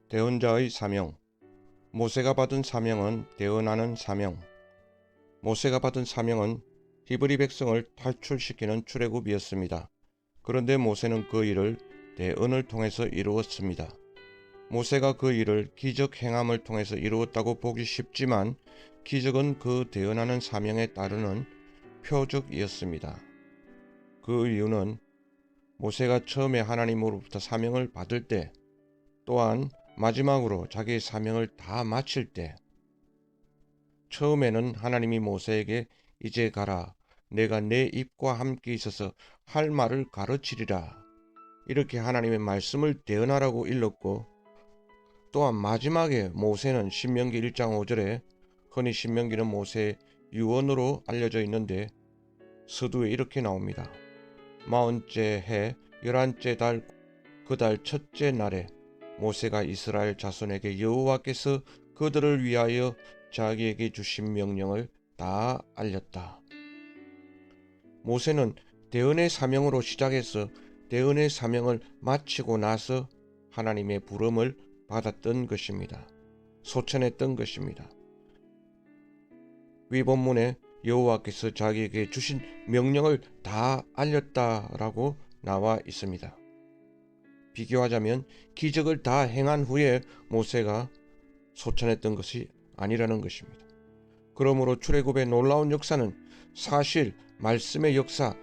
대언자의 사명. 모세가 받은 사명은 대언하는 사명. 모세가 받은 사명은 히브리 백성을 탈출시키는 출애굽이었습니다. 그런데 모세는 그 일을 대언을 통해서 이루었습니다. 모세가 그 일을 기적 행함을 통해서 이루었다고 보기 쉽지만 기적은 그 대언하는 사명에 따르는 표적이었습니다. 그 이유는 모세가 처음에 하나님으로부터 사명을 받을 때, 또한 마지막으로 자기의 사명을 다 마칠 때, 처음에는 하나님이 모세에게 이제 가라, 내가 내 입과 함께 있어서 할 말을 가르치리라, 이렇게 하나님의 말씀을 대언하라고 일렀고, 또한 마지막에 모세는 신명기 1장 5절에 흔히 신명기는 모세의 유언으로 알려져 있는데 서두에 이렇게 나옵니다. 40째 해 11째 달 그 달 첫째 날에 모세가 이스라엘 자손에게 여호와께서 그들을 위하여 자기에게 주신 명령을 다 알렸다. 모세는 대언의 사명으로 시작해서 대언의 사명을 마치고 나서 하나님의 부름을 받았던 것입니다. 소천했던 것입니다. 위 본문에 여호와께서 자기에게 주신 명령을 다 알렸다라고 나와 있습니다. 비교하자면 기적을 다 행한 후에 모세가 소천했던 것이 아니라는 것입니다. 그러므로 출애굽의 놀라운 역사는 사실 말씀의 역사,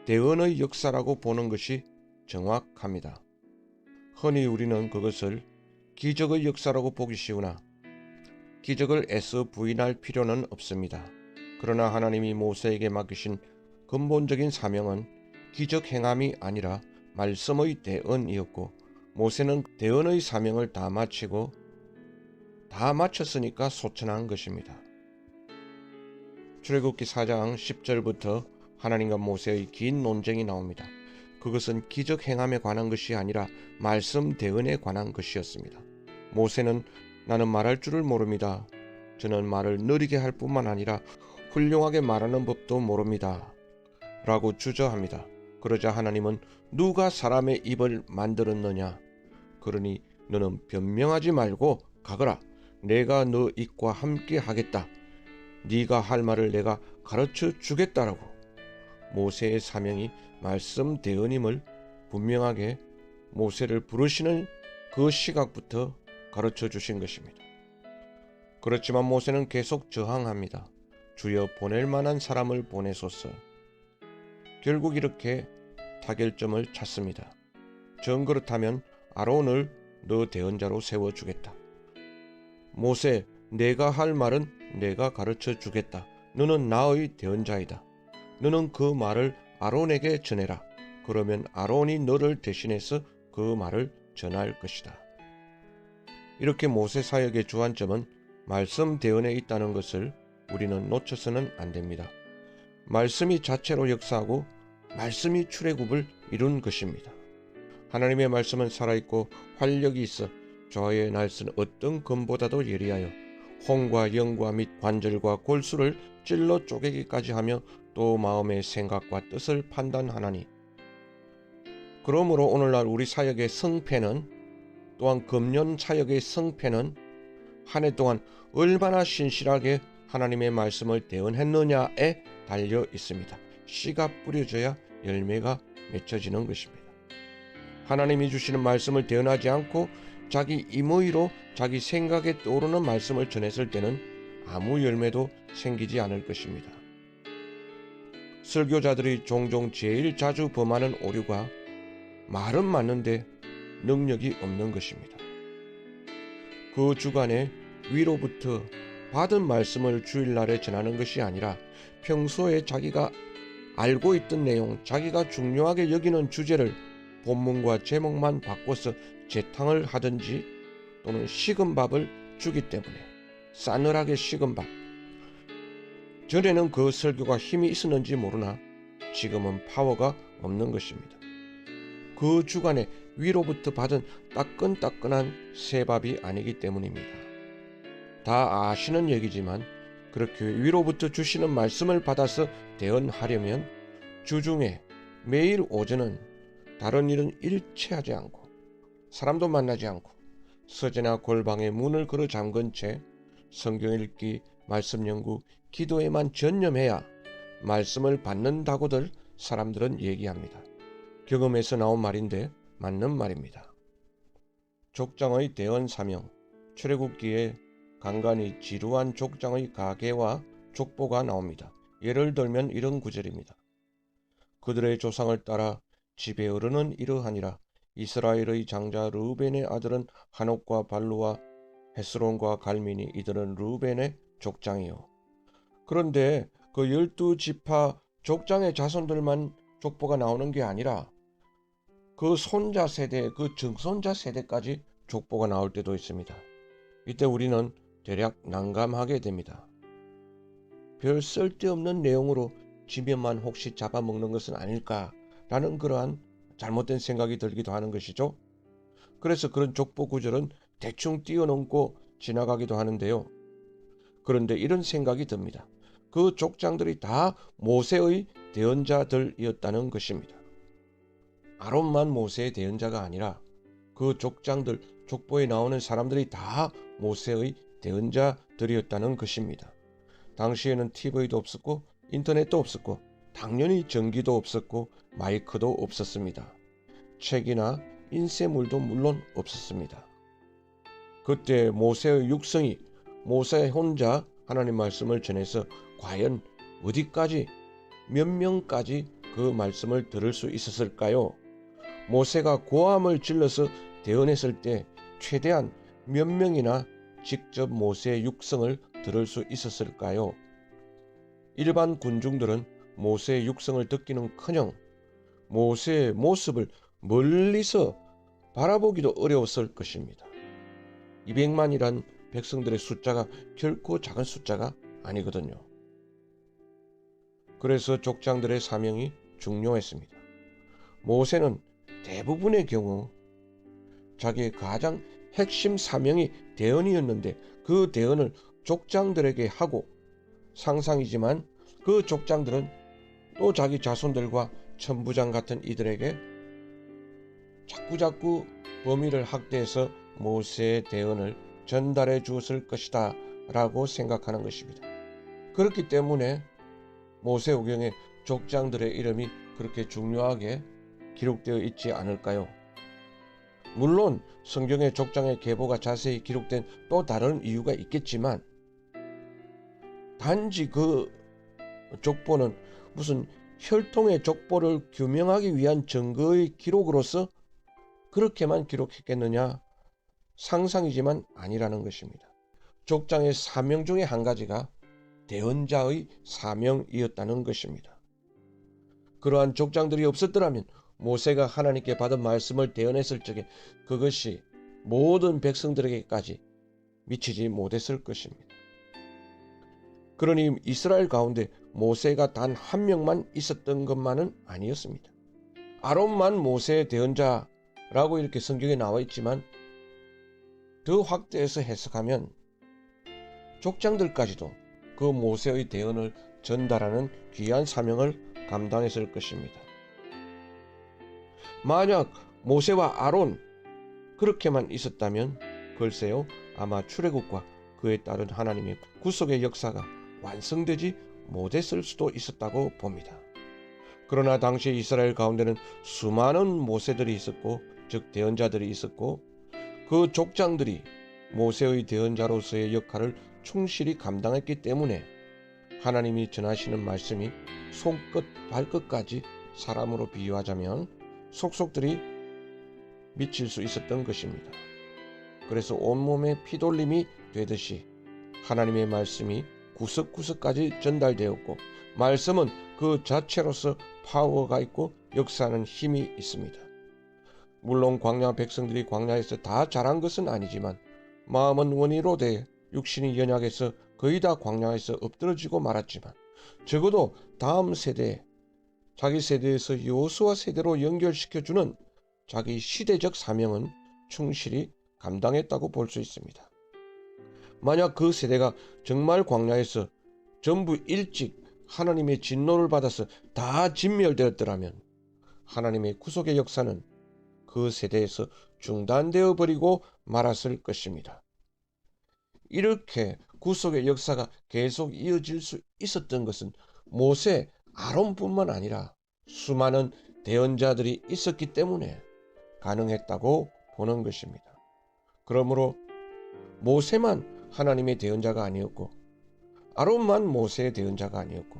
대언의 역사라고 보는 것이 정확합니다. 흔히 우리는 그것을 기적의 역사라고 보기 쉬우나 기적을 애써 부인할 필요는 없습니다. 그러나 하나님이 모세에게 맡기신 근본적인 사명은 기적 행함이 아니라 말씀의 대언이었고, 모세는 대언의 사명을 다 마치고 다 마쳤으니까 소천한 것입니다. 출애굽기 4장 10절부터 하나님과 모세의 긴 논쟁이 나옵니다. 그것은 기적 행함에 관한 것이 아니라 말씀 대언에 관한 것이었습니다. 모세는 나는 말할 줄을 모릅니다. 저는 말을 느리게 할 뿐만 아니라 훌륭하게 말하는 법도 모릅니다. 라고 주저합니다. 그러자 하나님은 누가 사람의 입을 만들었느냐? 그러니 너는 변명하지 말고 가거라. 내가 너 입과 함께 하겠다. 네가 할 말을 내가 가르쳐 주겠다라고 모세의 사명이 말씀 대언임을 분명하게 모세를 부르시는 그 시각부터 가르쳐 주신 것입니다. 그렇지만 모세는 계속 저항합니다. 주여 보낼 만한 사람을 보내소서. 결국 이렇게 타결점을 찾습니다. 정 그렇다면 아론을 너 대언자로 세워주겠다. 모세, 내가 할 말은 내가 가르쳐 주겠다. 너는 나의 대언자이다. 너는 그 말을 아론에게 전해라. 그러면 아론이 너를 대신해서 그 말을 전할 것이다. 이렇게 모세 사역의 주안점은 말씀 대언에 있다는 것을 우리는 놓쳐서는 안 됩니다. 말씀이 자체로 역사하고 말씀이 출애굽을 이룬 것입니다. 하나님의 말씀은 살아있고 활력이 있어 좌우의 날선 어떤 검보다도 예리하여 혼과 영과 및 관절과 골수를 찔러 쪼개기까지 하며 또 마음의 생각과 뜻을 판단하나니. 그러므로 오늘날 우리 사역의 성패는, 또한 금년 사역의 성패는 한 해 동안 얼마나 신실하게 하나님의 말씀을 대언했느냐에 달려 있습니다. 씨가 뿌려져야 열매가 맺혀지는 것입니다. 하나님이 주시는 말씀을 대언하지 않고 자기 임의로 자기 생각에 떠오르는 말씀을 전했을 때는 아무 열매도 생기지 않을 것입니다. 설교자들이 종종 제일 자주 범하는 오류가 말은 맞는데 능력이 없는 것입니다. 그 주간에 위로부터 받은 말씀을 주일날에 전하는 것이 아니라 평소에 자기가 알고 있던 내용, 자기가 중요하게 여기는 주제를 본문과 제목만 바꿔서 재탕을 하든지 또는 식은 밥을 주기 때문에, 싸늘하게 식은 밥. 전에는 그 설교가 힘이 있었는지 모르나 지금은 파워가 없는 것입니다. 그 주간에 위로부터 받은 따끈따끈한 새밥이 아니기 때문입니다. 다 아시는 얘기지만 그렇게 위로부터 주시는 말씀을 받아서 대언하려면 주중에 매일 오전은 다른 일은 일체하지 않고 사람도 만나지 않고 서재나 골방에 문을 걸어 잠근 채 성경 읽기, 말씀 연구, 기도에만 전념해야 말씀을 받는다고들 사람들은 얘기합니다. 경험에서 나온 말인데 맞는 말입니다. 족장의 대언 사명. 출애굽기에 간간히 지루한 족장의 가계와 족보가 나옵니다. 예를 들면 이런 구절입니다. 그들의 조상을 따라 집의 어른은 이러하니라. 이스라엘의 장자 르우벤의 아들은 하녹과 발루와 헤스론과 갈미니, 이들은 르우벤의 족장이요. 그런데 그 12지파 족장의 자손들만 족보가 나오는 게 아니라 그 손자 세대, 그 증손자 세대까지 족보가 나올 때도 있습니다. 이때 우리는 대략 난감하게 됩니다. 별 쓸데없는 내용으로 지면만 혹시 잡아먹는 것은 아닐까라는 그러한 잘못된 생각이 들기도 하는 것이죠. 그래서 그런 족보 구절은 대충 뛰어넘고 지나가기도 하는데요. 그런데 이런 생각이 듭니다. 그 족장들이 다 모세의 대언자들이었다는 것입니다. 아론만 모세의 대언자가 아니라 그 족장들, 족보에 나오는 사람들이 다 모세의 대언자들이었다는 것입니다. 당시에는 TV도 없었고 인터넷도 없었고 당연히 전기도 없었고 마이크도 없었습니다. 책이나 인쇄물도 물론 없었습니다. 그때 모세의 육성이 모세 혼자 하나님 말씀을 전해서 과연 어디까지 몇 명까지 그 말씀을 들을 수 있었을까요? 모세가 고함을 질러서 대언했을 때 최대한 몇 명이나 직접 모세의 육성을 들을 수 있었을까요? 일반 군중들은 모세의 육성을 듣기는커녕 모세의 모습을 멀리서 바라보기도 어려웠을 것입니다. 200만이란 백성들의 숫자가 결코 작은 숫자가 아니거든요. 그래서 족장들의 사명이 중요했습니다. 모세는 대부분의 경우 자기의 가장 핵심 사명이 대언이었는데 그 대언을 족장들에게 하고, 상상이지만 그 족장들은 또 자기 자손들과 천부장 같은 이들에게 자꾸자꾸 범위를 확대해서 모세의 대언을 전달해 주었을 것이다 라고 생각하는 것입니다. 그렇기 때문에 모세오경에 족장들의 이름이 그렇게 중요하게 기록되어 있지 않을까요? 물론 성경의 족장의 계보가 자세히 기록된 또 다른 이유가 있겠지만, 단지 그 족보는 무슨 혈통의 족보를 규명하기 위한 증거의 기록으로서 그렇게만 기록했겠느냐? 상상이지만 아니라는 것입니다. 족장의 사명 중에 한 가지가 대언자의 사명이었다는 것입니다. 그러한 족장들이 없었더라면 모세가 하나님께 받은 말씀을 대언했을 적에 그것이 모든 백성들에게까지 미치지 못했을 것입니다. 그러니 이스라엘 가운데 모세가 단 한 명만 있었던 것만은 아니었습니다. 아론만 모세의 대언자라고 이렇게 성경에 나와 있지만 더 확대해서 해석하면 족장들까지도 그 모세의 대언을 전달하는 귀한 사명을 감당했을 것입니다. 만약 모세와 아론 그렇게만 있었다면 글쎄요, 아마 출애굽과 그에 따른 하나님의 구속의 역사가 완성되지 못했을 수도 있었다고 봅니다. 그러나 당시 이스라엘 가운데는 수많은 모세들이 있었고, 즉 대언자들이 있었고, 그 족장들이 모세의 대언자로서의 역할을 충실히 감당했기 때문에 하나님이 전하시는 말씀이 손끝 발끝까지 사람으로 비유하자면 속속들이 미칠 수 있었던 것입니다. 그래서 온몸에 피돌림이 되듯이 하나님의 말씀이 구석구석까지 전달되었고, 말씀은 그 자체로서 파워가 있고 역사하는 힘이 있습니다. 물론 광야 백성들이 광야에서 다 자란 것은 아니지만 마음은 원이로 돼 육신이 연약해서 거의 다 광야에서 엎드러지고 말았지만, 적어도 다음 세대에 자기 세대에서 여호수아 세대로 연결시켜주는 자기 시대적 사명은 충실히 감당했다고 볼 수 있습니다. 만약 그 세대가 정말 광야에서 전부 일찍 하나님의 진노를 받아서 다 진멸되었더라면 하나님의 구속의 역사는 그 세대에서 중단되어 버리고 말았을 것입니다. 이렇게 구속의 역사가 계속 이어질 수 있었던 것은 모세, 아론뿐만 아니라 수많은 대언자들이 있었기 때문에 가능했다고 보는 것입니다. 그러므로 모세만 하나님의 대언자가 아니었고 아론만 모세의 대언자가 아니었고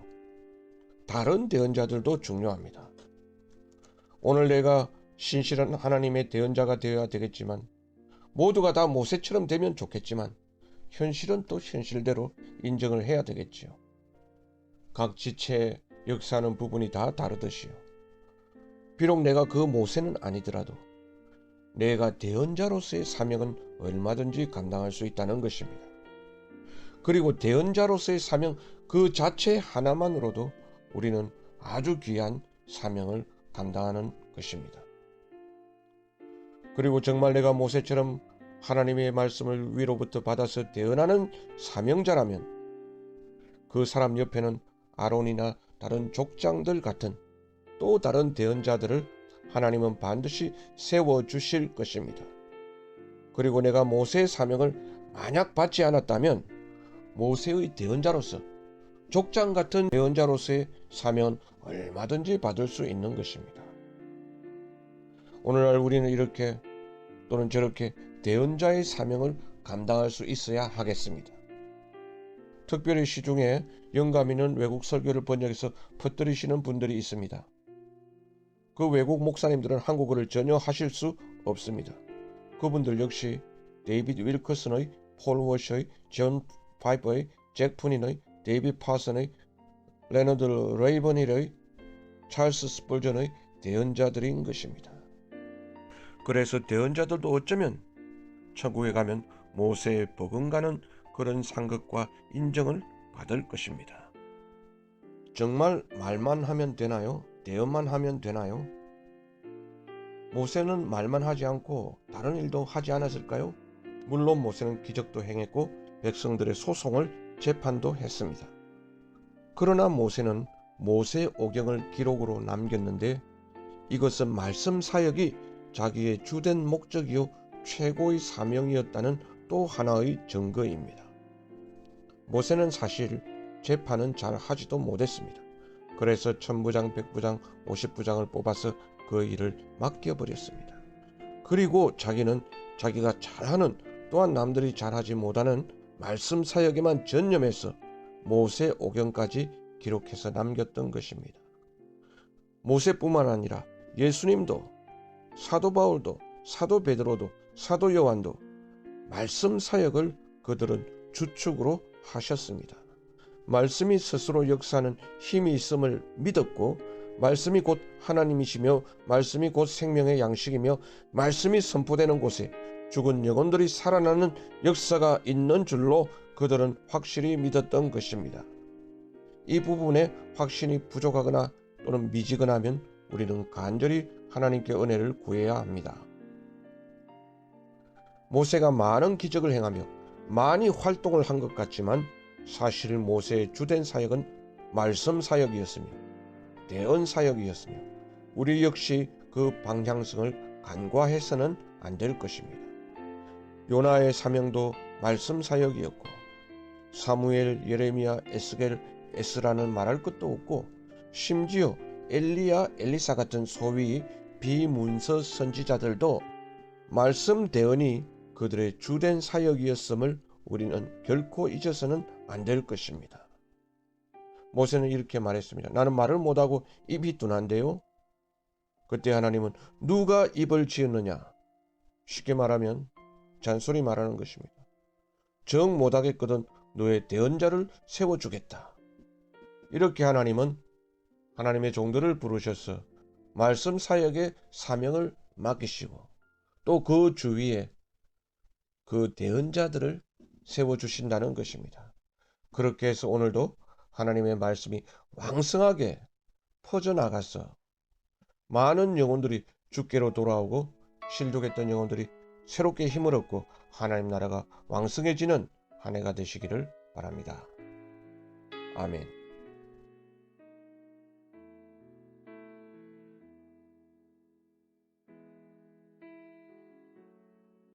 다른 대언자들도 중요합니다. 오늘 내가 신실한 하나님의 대언자가 되어야 되겠지만 모두가 다 모세처럼 되면 좋겠지만 현실은 또 현실대로 인정을 해야 되겠지요. 각 지체의 역사하는 부분이 다 다르듯이요. 비록 내가 그 모세는 아니더라도 내가 대언자로서의 사명은 얼마든지 감당할 수 있다는 것입니다. 그리고 대언자로서의 사명 그 자체 하나만으로도 우리는 아주 귀한 사명을 감당하는 것입니다. 그리고 정말 내가 모세처럼 하나님의 말씀을 위로부터 받아서 대언하는 사명자라면 그 사람 옆에는 아론이나 다른 족장들 같은 또 다른 대언자들을 하나님은 반드시 세워주실 것입니다. 그리고 내가 모세의 사명을 만약 받지 않았다면 모세의 대언자로서 족장 같은 대언자로서의 사명은 얼마든지 받을 수 있는 것입니다. 오늘날 우리는 이렇게 또는 저렇게 대언자의 사명을 감당할 수 있어야 하겠습니다. 특별히 시중에 영감 있는 외국 설교를 번역해서 퍼뜨리시는 분들이 있습니다. 그 외국 목사님들은 한국어를 전혀 하실 수 없습니다. 그분들 역시 데이비드 윌커슨의, 폴 워셔의, 존 파이퍼의, 잭 푸닌의, 데이비드 파슨의, 레너드 레이버닐의, 찰스 스펄전의 대언자들인 것입니다. 그래서 대언자들도 어쩌면 천국에 가면 모세의 버금가는 그런 상급과 인정을 받을 것입니다. 정말 말만 하면 되나요? 대언만 하면 되나요? 모세는 말만 하지 않고 다른 일도 하지 않았을까요? 물론 모세는 기적도 행했고 백성들의 소송을 재판도 했습니다. 그러나 모세는 모세 오경을 기록으로 남겼는데 이것은 말씀 사역이 자기의 주된 목적이요 최고의 사명이었다는 또 하나의 증거입니다. 모세는 사실 재판은 잘 하지도 못했습니다. 그래서 천부장, 백부장, 50부장을 뽑아서 그 일을 맡겨버렸습니다. 그리고 자기는 자기가 잘하는 또한 남들이 잘하지 못하는 말씀 사역에만 전념해서 모세 오경까지 기록해서 남겼던 것입니다. 모세뿐만 아니라 예수님도, 사도 바울도, 사도 베드로도, 사도 요한도 말씀 사역을 그들은 주축으로 하셨습니다. 말씀이 스스로 역사하는 힘이 있음을 믿었고 말씀이 곧 하나님이시며 말씀이 곧 생명의 양식이며 말씀이 선포되는 곳에 죽은 영혼들이 살아나는 역사가 있는 줄로 그들은 확실히 믿었던 것입니다. 이 부분에 확신이 부족하거나 또는 미지근하면 우리는 간절히 하나님께 은혜를 구해야 합니다. 모세가 많은 기적을 행하며 많이 활동을 한 것 같지만 사실 모세의 주된 사역은 말씀 사역이었으며 대언 사역이었으며 우리 역시 그 방향성을 간과해서는 안 될 것입니다. 요나의 사명도 말씀 사역이었고 사무엘, 예레미야, 에스겔, 에스라는 말할 것도 없고 심지어 엘리야, 엘리사 같은 소위 비문서 선지자들도 말씀 대언이 그들의 주된 사역이었음을 우리는 결코 잊어서는 안 될 것입니다. 모세는 이렇게 말했습니다. 나는 말을 못하고 입이 둔한데요. 그때 하나님은 누가 입을 지었느냐? 쉽게 말하면 잔소리 말하는 것입니다. 정 못하겠거든 너의 대언자를 세워주겠다. 이렇게 하나님은 하나님의 종들을 부르셔서 말씀 사역의 사명을 맡기시고 또 그 주위에 그 대언자들을 세워주신다는 것입니다. 그렇게 해서 오늘도 하나님의 말씀이 왕성하게 퍼져나가서 많은 영혼들이 주께로 돌아오고 실족했던 영혼들이 새롭게 힘을 얻고 하나님 나라가 왕성해지는 한 해가 되시기를 바랍니다. 아멘.